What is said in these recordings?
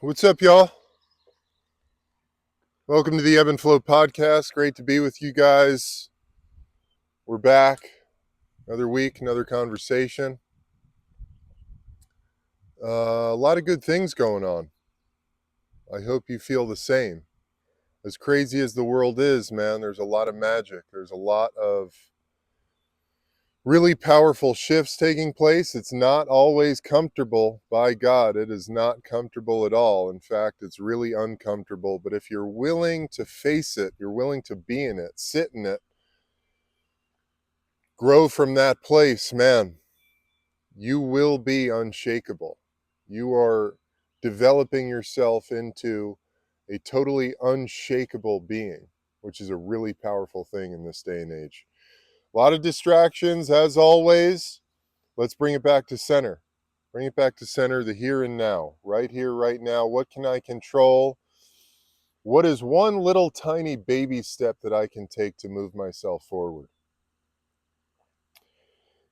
What's up, y'all? Welcome to the Ebb and Flow podcast. Great to be with you guys. We're back. Another week, another conversation. A lot of good things going on. I hope you feel the same. As crazy as the world is, man, there's a lot of magic. There's a lot of really powerful shifts taking place. It's not always comfortable. By God, it is not comfortable at all. In fact, it's really uncomfortable. But if you're willing to face it, you're willing to be in it, sit in it, grow from that place, man, you will be unshakable. You are developing yourself into a totally unshakable being, which is a really powerful thing in this day and age. A lot of distractions, as always. Let's bring it back to center. Bring it back to center, the here and now, right here, right now. What can I control? What is one little tiny baby step that I can take to move myself forward?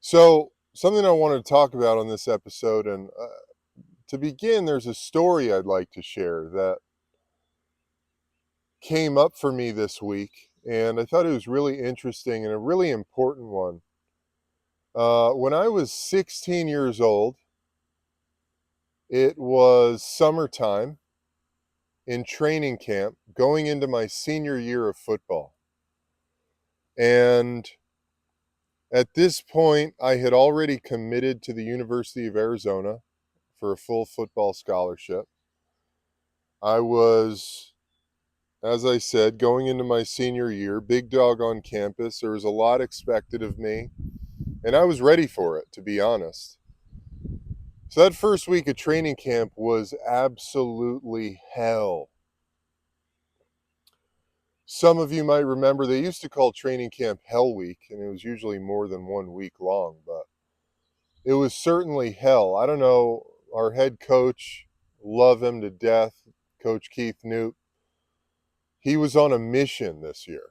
So, something I wanted to talk about on this episode, and to begin, there's a story I'd like to share that came up for me this week, and I thought it was really interesting and a really important one. When I was 16 years old, it was summertime in training camp, going into my senior year of football. And at this point, I had already committed to the University of Arizona for a full football scholarship. I was, as I said, going into my senior year, big dog on campus. There was a lot expected of me, and I was ready for it, to be honest. So that first week of training camp was absolutely hell. Some of you might remember they used to call training camp Hell Week, and it was usually more than 1 week long, but it was certainly hell. I don't know, our head coach, love him to death, Coach Keith Newt, he was on a mission this year.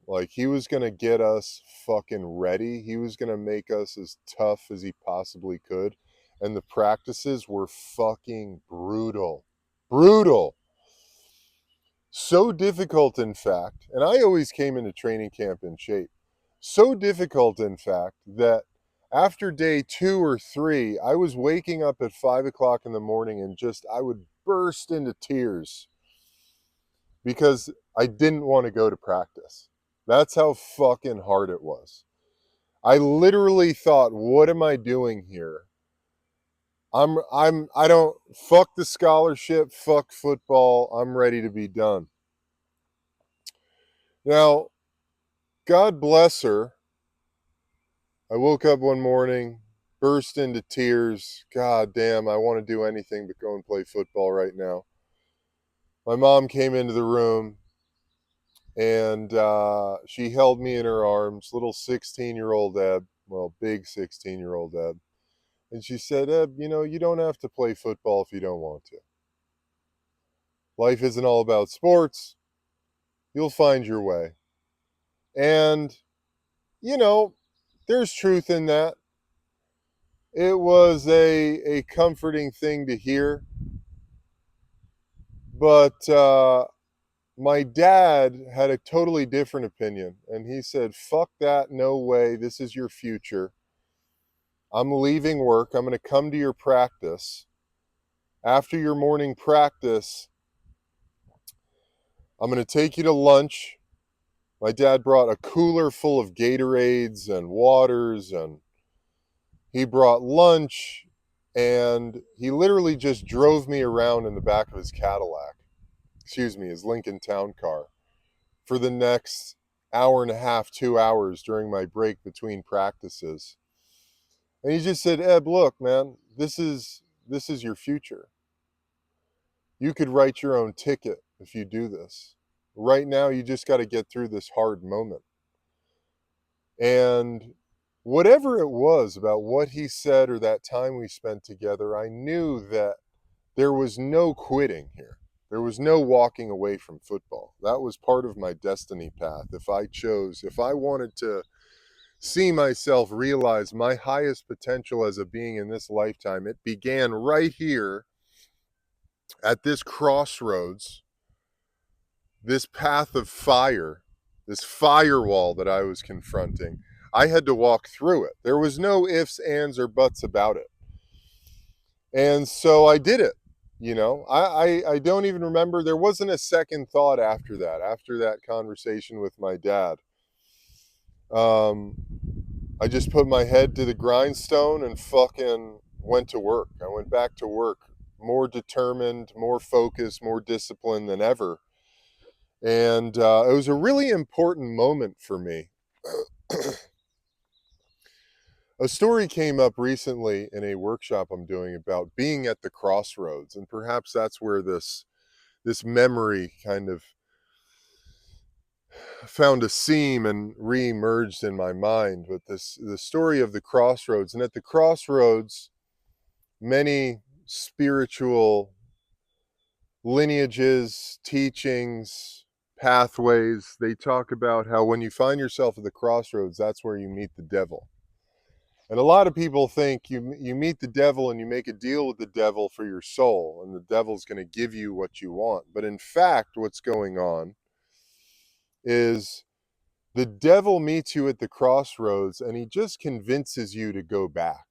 Like, he was going to get us fucking ready. He was going to make us as tough as he possibly could. And the practices were fucking brutal. Brutal. So difficult, in fact, and I always came into training camp in shape. So difficult, in fact, that after day 2 or 3, I was waking up at 5 o'clock in the morning and I would burst into tears because I didn't want to go to practice. That's how fucking hard it was. I literally thought, what am I doing here? I don't, fuck the scholarship, fuck football, I'm ready to be done. Now, God bless her. I woke up one morning, burst into tears. God damn, I want to do anything but go and play football right now. My mom came into the room, and she held me in her arms, little 16-year-old Eb, well, big 16-year-old Eb. And she said, Eb, you don't have to play football if you don't want to. Life isn't all about sports. You'll find your way. And, there's truth in that. It was a comforting thing to hear. But my dad had a totally different opinion. And he said, fuck that, no way. This is your future. I'm leaving work. I'm going to come to your practice. After your morning practice, I'm going to take you to lunch. My dad brought a cooler full of Gatorades and waters, and he brought lunch, and he literally just drove me around in the back of his his Lincoln Town car, for the next hour and a half, 2 hours during my break between practices. And he just said, Eb, look, man, this is your future. You could write your own ticket if you do this. Right now, you just got to get through this hard moment. And whatever it was about what he said or that time we spent together, I knew that there was no quitting here. There was no walking away from football. That was part of my destiny path. If I wanted to see myself realize my highest potential as a being in this lifetime, it began right here at this crossroads, this path of fire, this firewall that I was confronting, I had to walk through it. There was no ifs, ands, or buts about it. And so I did it. I don't even remember. There wasn't a second thought after that conversation with my dad. Um, I just put my head to the grindstone and fucking went to work. I went back to work more determined, more focused, more disciplined than ever. And it was a really important moment for me. A story came up recently in a workshop I'm doing about being at the crossroads, and perhaps that's where this memory kind of found a seam and re-emerged in my mind. But the story of the crossroads, and at the crossroads, many spiritual lineages, teachings, pathways, they talk about how when you find yourself at the crossroads, that's where you meet the devil. And a lot of people think you meet the devil and you make a deal with the devil for your soul, and the devil's going to give you what you want. But in fact, what's going on is the devil meets you at the crossroads and he just convinces you to go back.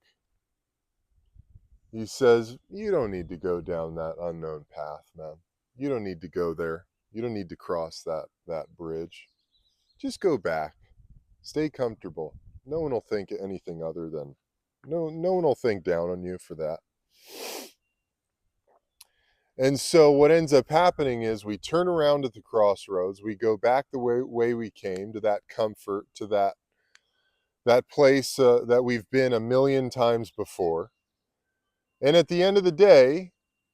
He says, you don't need to go down that unknown path, man. You don't need to go there. You don't need to cross that bridge. Just go back. Stay comfortable. No one will think anything other than no one will think down on you for that. And so what ends up happening is we turn around at the crossroads, we go back the way we came, to that comfort, to that place that we've been a million times before. And at the end of the day,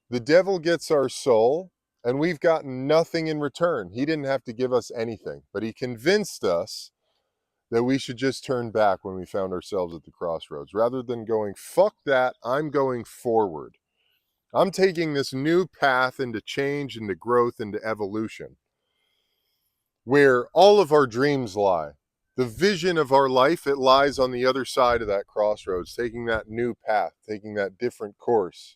the devil gets our soul and we've gotten nothing in return. He didn't have to give us anything, but he convinced us that we should just turn back when we found ourselves at the crossroads. Rather than going, fuck that, I'm going forward. I'm taking this new path into change, into growth, into evolution, where all of our dreams lie. The vision of our life, it lies on the other side of that crossroads, taking that new path, taking that different course.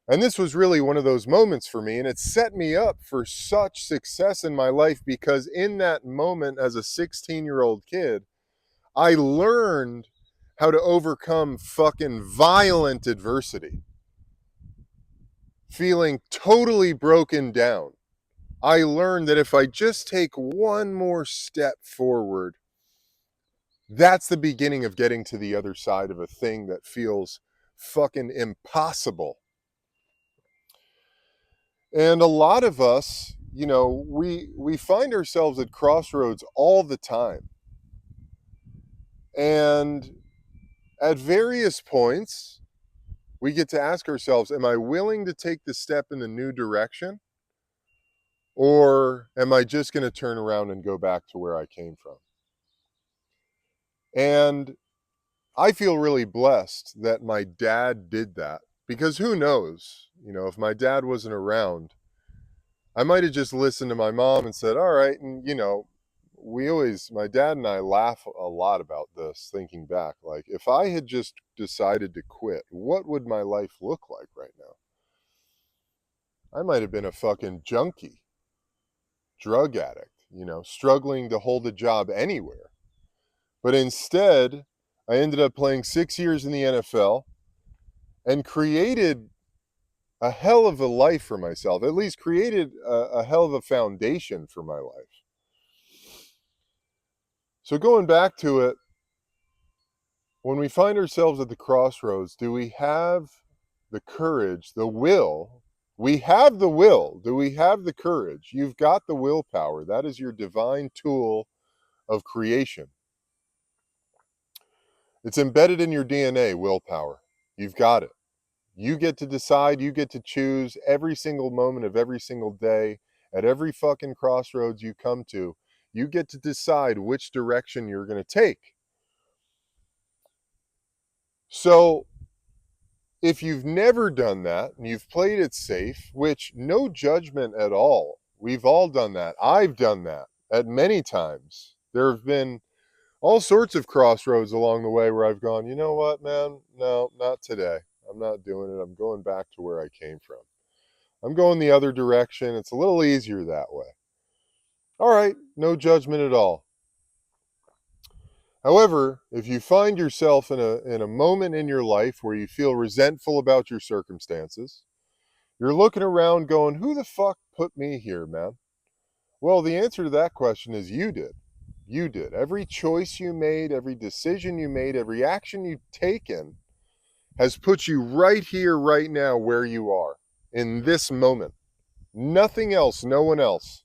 And this was really one of those moments for me, and it set me up for such success in my life, because in that moment, as a 16-year-old kid, I learned how to overcome fucking violent adversity, feeling totally broken down. I learned that if I just take one more step forward, that's the beginning of getting to the other side of a thing that feels fucking impossible. And a lot of us, we find ourselves at crossroads all the time. And at various points, we get to ask ourselves, am I willing to take the step in the new direction? Or am I just going to turn around and go back to where I came from? And I feel really blessed that my dad did that, because who knows, if my dad wasn't around, I might have just listened to my mom and said, all right. And, my dad and I laugh a lot about this, thinking back, like, if I had just decided to quit, what would my life look like right now? I might have been a fucking junkie, drug addict, struggling to hold a job anywhere. But instead, I ended up playing 6 years in the NFL and created a hell of a life for myself, at least created a hell of a foundation for my life. So going back to it, when we find ourselves at the crossroads, do we have the courage, the will? We have the will. Do we have the courage? You've got the willpower. That is your divine tool of creation. It's embedded in your DNA, willpower. You've got it. You get to decide, you get to choose every single moment of every single day, at every fucking crossroads you come to. You get to decide which direction you're going to take. So, if you've never done that and you've played it safe, which no judgment at all, we've all done that. I've done that at many times. There have been all sorts of crossroads along the way where I've gone, you know what, man? No, not today. I'm not doing it. I'm going back to where I came from. I'm going the other direction. It's a little easier that way. All right, no judgment at all. However, if you find yourself in a moment in your life where you feel resentful about your circumstances, you're looking around going, who the fuck put me here, man? Well, the answer to that question is you did. You did. Every choice you made, every decision you made, every action you've taken has put you right here, right now, where you are in this moment. Nothing else, no one else.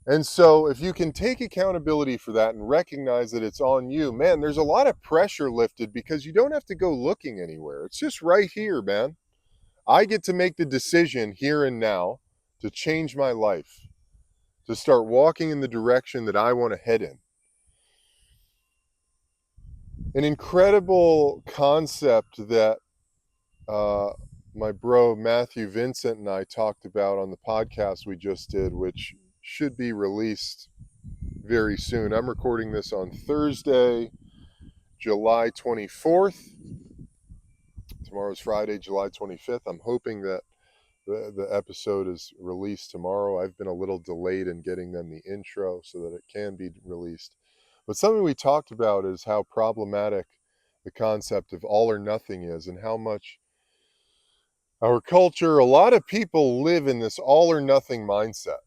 And so, if you can take accountability for that and recognize that it's on you, man, there's a lot of pressure lifted because you don't have to go looking anywhere. It's just right here, man. I get to make the decision here and now to change my life, to start walking in the direction that I want to head in. An incredible concept that my bro Matthew Vincent and I talked about on the podcast we just did, which should be released very soon. I'm recording this on Thursday, July 24th. Tomorrow's Friday, July 25th. I'm hoping that the episode is released tomorrow. I've been a little delayed in getting them the intro so that it can be released. But something we talked about is how problematic the concept of all or nothing is, and how much our culture, a lot of people live in this all or nothing mindset.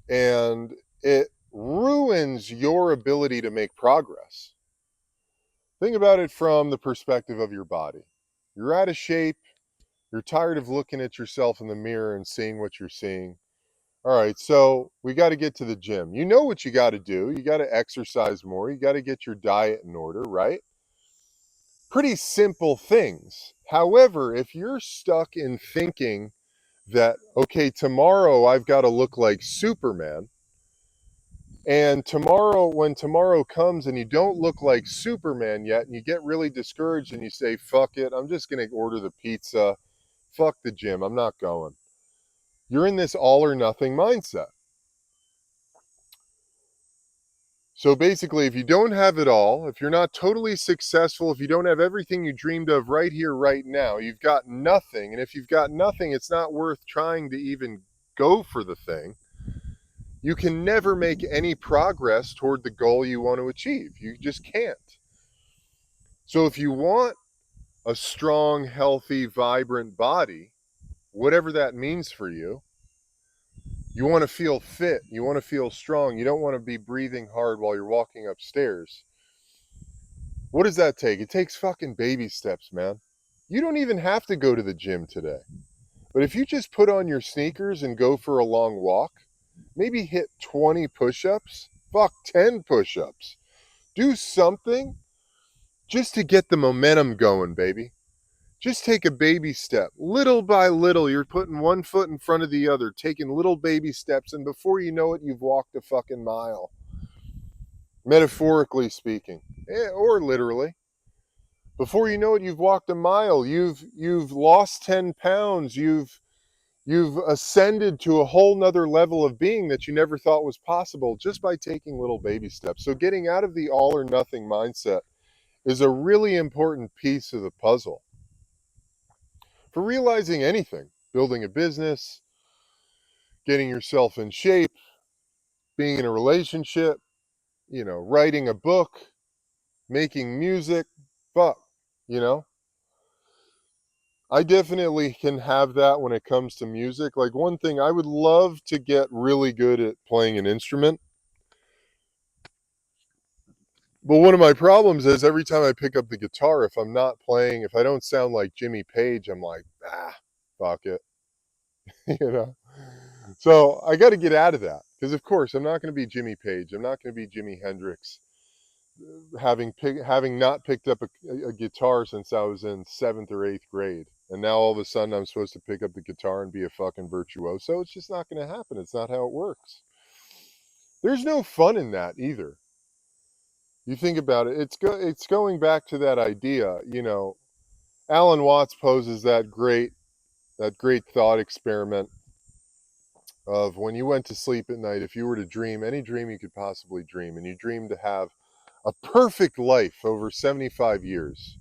And it ruins your ability to make progress. Think about it from the perspective of your body. You're out of shape. You're tired of looking at yourself in the mirror and seeing what you're seeing. All right, so we got to get to the gym. You know what you got to do. You got to exercise more. You got to get your diet in order, right? Pretty simple things. However, if you're stuck in thinking that, okay, tomorrow I've got to look like Superman, and tomorrow, when tomorrow comes and you don't look like Superman yet, and you get really discouraged and you say, fuck it, I'm just going to order the pizza. Fuck the gym, I'm not going. You're in this all or nothing mindset. So basically, if you don't have it all, if you're not totally successful, if you don't have everything you dreamed of right here, right now, you've got nothing. And if you've got nothing, it's not worth trying to even go for the thing. You can never make any progress toward the goal you want to achieve. You just can't. So if you want a strong, healthy, vibrant body, whatever that means for you, you want to feel fit, you want to feel strong, you don't want to be breathing hard while you're walking upstairs. What does that take? It takes fucking baby steps, man. You don't even have to go to the gym today. But if you just put on your sneakers and go for a long walk, maybe hit 20 push-ups, fuck 10 push-ups. Do something just to get the momentum going, baby. Just take a baby step. Little by little, you're putting one foot in front of the other, taking little baby steps, and before you know it, you've walked a fucking mile. Metaphorically speaking, or literally. Before you know it, you've walked a mile. You've lost 10 pounds. You've ascended to a whole nother level of being that you never thought was possible just by taking little baby steps. So getting out of the all or nothing mindset is a really important piece of the puzzle for realizing anything: building a business, getting yourself in shape, being in a relationship, writing a book, making music. Fuck, you know, I definitely can have that when it comes to music. Like, one thing, I would love to get really good at playing an instrument. But one of my problems is every time I pick up the guitar, if I'm not playing, if I don't sound like Jimmy Page, I'm like, fuck it. you know? So I got to get out of that because, of course, I'm not going to be Jimmy Page. I'm not going to be Jimi Hendrix. Having not picked up a guitar since I was in 7th or 8th grade, and now all of a sudden I'm supposed to pick up the guitar and be a fucking virtuoso. It's just not going to happen. It's not how it works. There's no fun in that either. You think about it. It's going back to that idea. Alan Watts poses that great thought experiment of, when you went to sleep at night, if you were to dream any dream you could possibly dream, and you dreamed to have a perfect life over 75 years.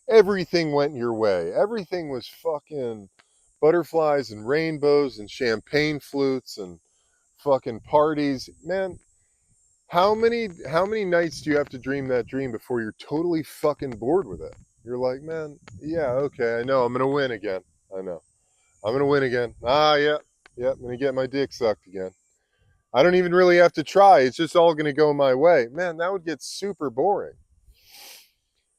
Everything went your way. Everything was fucking butterflies and rainbows and champagne flutes and fucking parties. Man, how many nights do you have to dream that dream before you're totally fucking bored with it? You're like, man, yeah, okay, I know I'm gonna win again. I know. I'm gonna win again. Yeah, I'm gonna get my dick sucked again. I don't even really have to try. It's just all gonna go my way. Man, that would get super boring.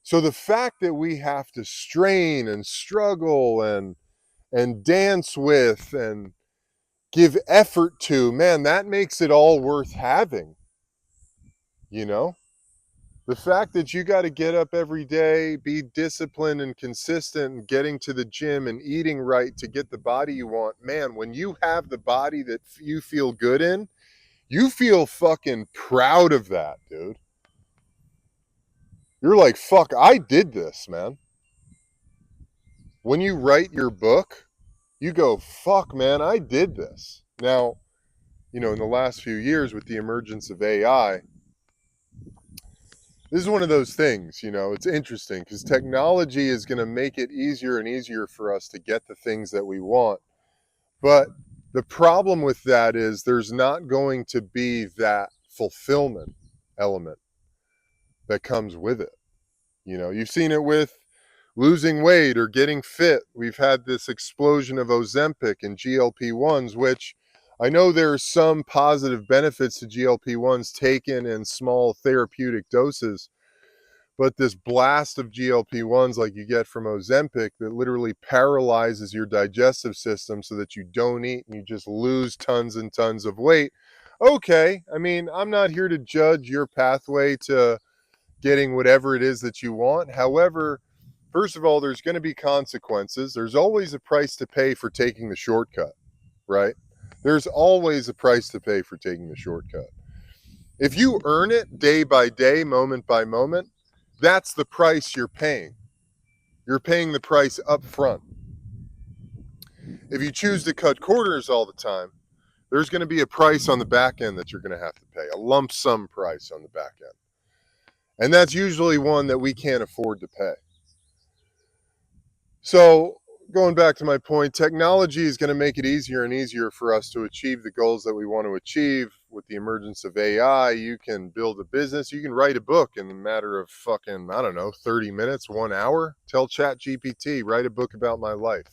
So the fact that we have to strain and struggle and dance with and give effort to, man, that makes it all worth having, you know? The fact that you got to get up every day, be disciplined and consistent, and getting to the gym and eating right to get the body you want, man, when you have the body that you feel good in, you feel fucking proud of that, dude. You're like, fuck, I did this, man. When you write your book, you go, fuck, man, I did this. Now, in the last few years with the emergence of AI, this is one of those things, it's interesting because technology is going to make it easier and easier for us to get the things that we want. But the problem with that is there's not going to be that fulfillment element that comes with it. You've seen it with losing weight or getting fit. We've had this explosion of Ozempic and GLP-1s, which I know there's some positive benefits to GLP-1s taken in small therapeutic doses. But this blast of GLP-1s like you get from Ozempic that literally paralyzes your digestive system so that you don't eat and you just lose tons and tons of weight. Okay, I mean, I'm not here to judge your pathway to getting whatever it is that you want. However, first of all, there's going to be consequences. There's always a price to pay for taking the shortcut, right? There's always a price to pay for taking the shortcut. If you earn it day by day, moment by moment, that's the price you're paying. You're paying the price up front. If you choose to cut corners all the time, there's going to be a price on the back end that you're going to have to pay, a lump sum price on the back end. And that's usually one that we can't afford to pay. So, going back to my point, technology is going to make it easier and easier for us to achieve the goals that we want to achieve. With the emergence of AI, you can build a business, you can write a book in a matter of fucking, 30 minutes, 1 hour. Tell ChatGPT, write a book about my life.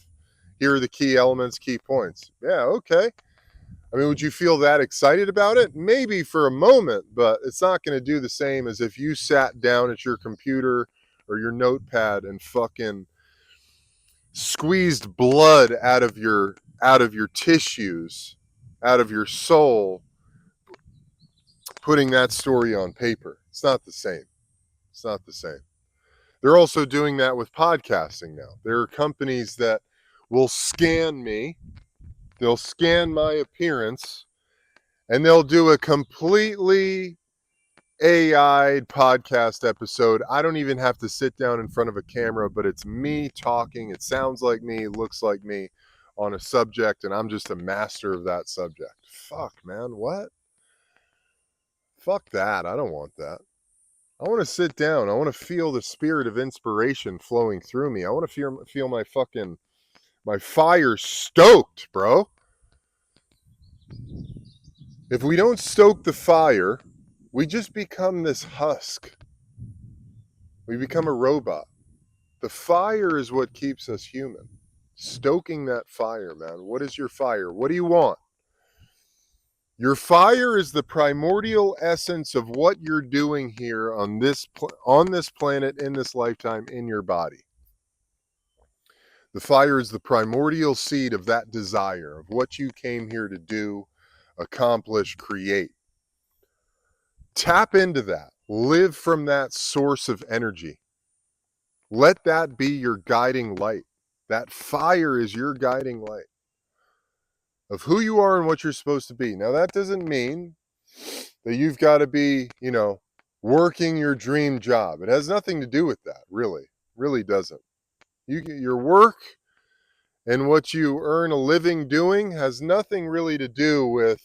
Here are the key elements, key points. Yeah, okay. I mean, would you feel that excited about it? Maybe for a moment, but it's not going to do the same as if you sat down at your computer or your notepad and fucking squeezed blood out of your tissues, out of your soul, putting that story on paper. It's not the same. It's not the same. They're also doing that with podcasting now. There are companies that will scan me, they'll scan my appearance, and they'll do a completely AI podcast episode. I don't even have to sit down in front of a camera, but it's me talking. It sounds like me, looks like me on a subject, and I'm just a master of that subject. Fuck, man, what? Fuck that. I don't want that. I want to sit down. I want to feel the spirit of inspiration flowing through me. I want to feel my fire stoked, bro. If we don't stoke the fire, we just become this husk. We become a robot. The fire is what keeps us human. Stoking that fire, man. What is your fire? What do you want? Your fire is the primordial essence of what you're doing here on this planet, in this lifetime, in your body. The fire is the primordial seed of that desire, of what you came here to do, accomplish, create. Tap into that. Live from that source of energy. Let that be your guiding light. That fire is your guiding light of who you are and what you're supposed to be. Now, that doesn't mean that you've got to be, working your dream job. It has nothing to do with that, really doesn't. Your work and what you earn a living doing has nothing really to do with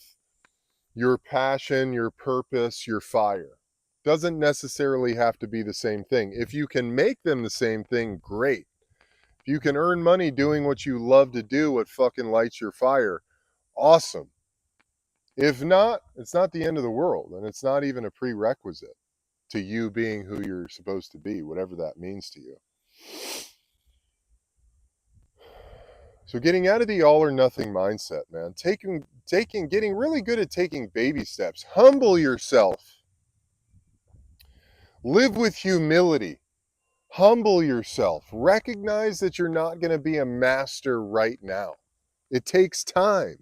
your passion, your purpose, your fire. Doesn't necessarily have to be the same thing. If you can make them the same thing, great. If you can earn money doing what you love to do, what fucking lights your fire, awesome. If not, it's not the end of the world, and it's not even a prerequisite to you being who you're supposed to be, whatever that means to you. So getting out of the all or nothing mindset, man, getting really good at taking baby steps. Humble yourself. Live with humility. Humble yourself. Recognize that you're not going to be a master right now. It takes time.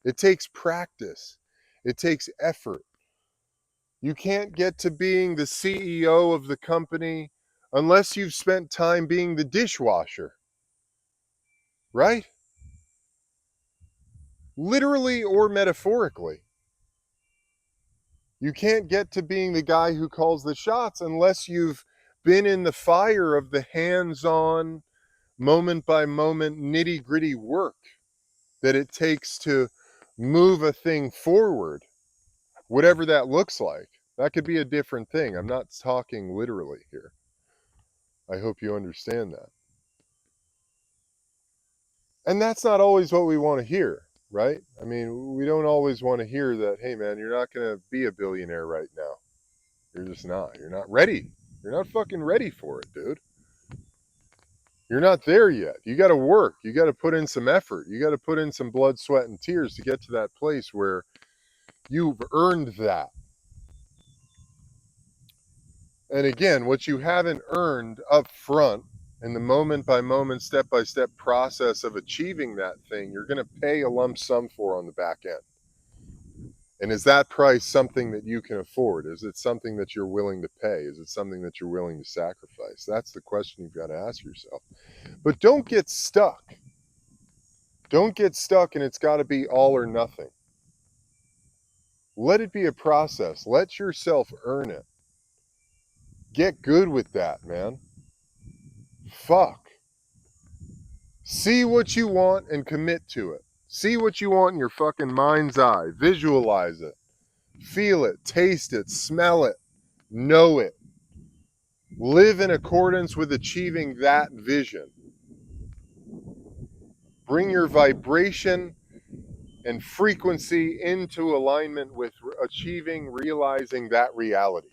It takes practice. It takes effort. You can't get to being the CEO of the company unless you've spent time being the dishwasher, right? Literally or metaphorically. You can't get to being the guy who calls the shots unless you've been in the fire of the hands-on, moment by moment, nitty-gritty work that it takes to move a thing forward, whatever that looks like. That could be a different thing. I'm not talking literally here. I hope you understand that. And that's not always what we want to hear, right? I mean, we don't always want to hear that, hey man, you're not going to be a billionaire right now. You're just not. You're not ready. You're not fucking ready for it, dude. You're not there yet. You got to work. You got to put in some effort. You got to put in some blood, sweat, and tears to get to that place where you've earned that. And again, what you haven't earned up front in the moment by moment, step by step process of achieving that thing, you're going to pay a lump sum for on the back end. And is that price something that you can afford? Is it something that you're willing to pay? Is it something that you're willing to sacrifice? That's the question you've got to ask yourself. But don't get stuck. Don't get stuck and it's got to be all or nothing. Let it be a process. Let yourself earn it. Get good with that, man. Fuck. See what you want and commit to it. See what you want in your fucking mind's eye. Visualize it. Feel it. Taste it. Smell it. Know it. Live in accordance with achieving that vision. Bring your vibration and frequency into alignment with achieving, realizing that reality.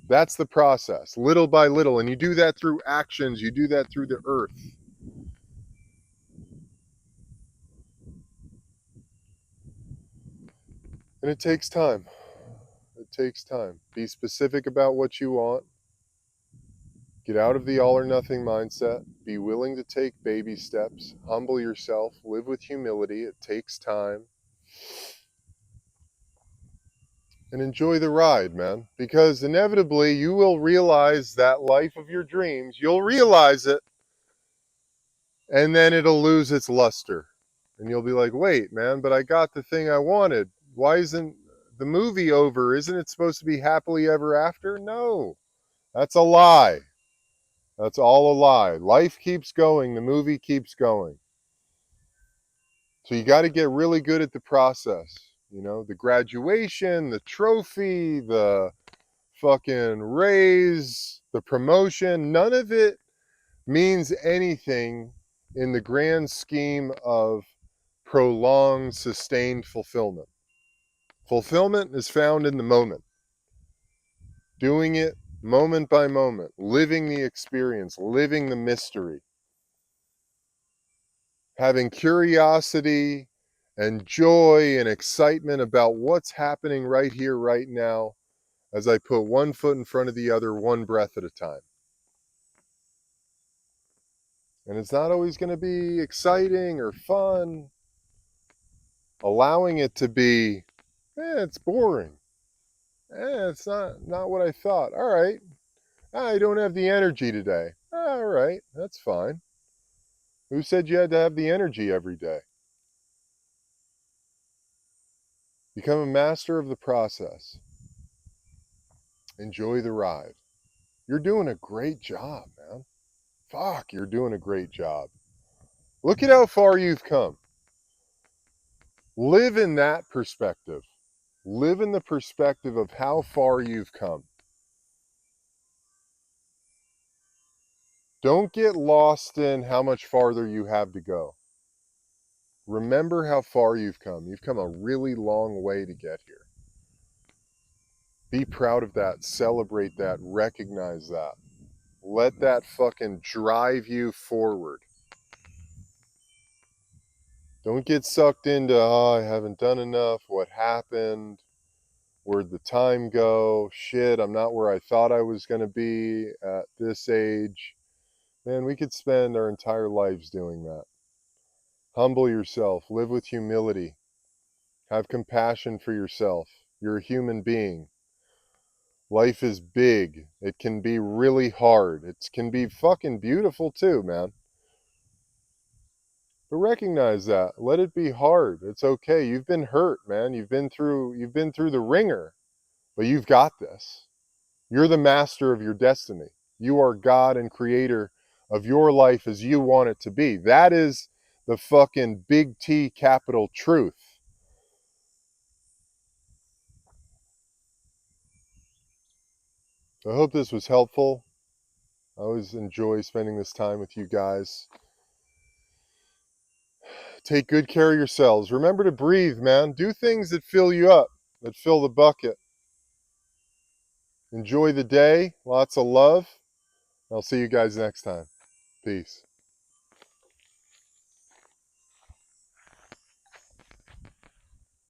That's the process, little by little. And you do that through actions. You do that through the earth. And it takes time. It takes time. Be specific about what you want. Get out of the all or nothing mindset. Be willing to take baby steps. Humble yourself. Live with humility. It takes time. And enjoy the ride, man. Because inevitably you will realize that life of your dreams. You'll realize it. And then it'll lose its luster. And you'll be like, wait, man, but I got the thing I wanted. Why isn't the movie over? Isn't it supposed to be happily ever after? No, that's a lie. That's all a lie. Life keeps going. The movie keeps going. So you got to get really good at the process. You know, the graduation, the trophy, the fucking raise, the promotion, none of it means anything in the grand scheme of prolonged, sustained fulfillment. Fulfillment is found in the moment. Doing it moment by moment, living the experience, living the mystery, having curiosity and joy and excitement about what's happening right here, right now, as I put one foot in front of the other, one breath at a time. And it's not always going to be exciting or fun. Allowing it to be, it's boring. It's not what I thought. All right. I don't have the energy today. All right. That's fine. Who said you had to have the energy every day? Become a master of the process. Enjoy the ride. You're doing a great job, man. Fuck, you're doing a great job. Look at how far you've come. Live in that perspective. Live in the perspective of how far you've come. Don't get lost in how much farther you have to go. Remember how far you've come. You've come a really long way to get here. Be proud of that. Celebrate that. Recognize that. Let that fucking drive you forward. Don't get sucked into, oh, I haven't done enough. What happened? Where'd the time go? Shit, I'm not where I thought I was going to be at this age. Man, we could spend our entire lives doing that. Humble yourself. Live with humility. Have compassion for yourself. You're a human being. Life is big. It can be really hard. It can be fucking beautiful too, man. But recognize that. Let it be hard. It's okay. You've been hurt, man. You've been through the ringer, but you've got this. You're the master of your destiny. You are God and creator of your life as you want it to be. That is the fucking big T capital truth. I hope this was helpful. I always enjoy spending this time with you guys. Take good care of yourselves. Remember to breathe, man. Do things that fill you up, that fill the bucket. Enjoy the day. Lots of love. I'll see you guys next time. Peace.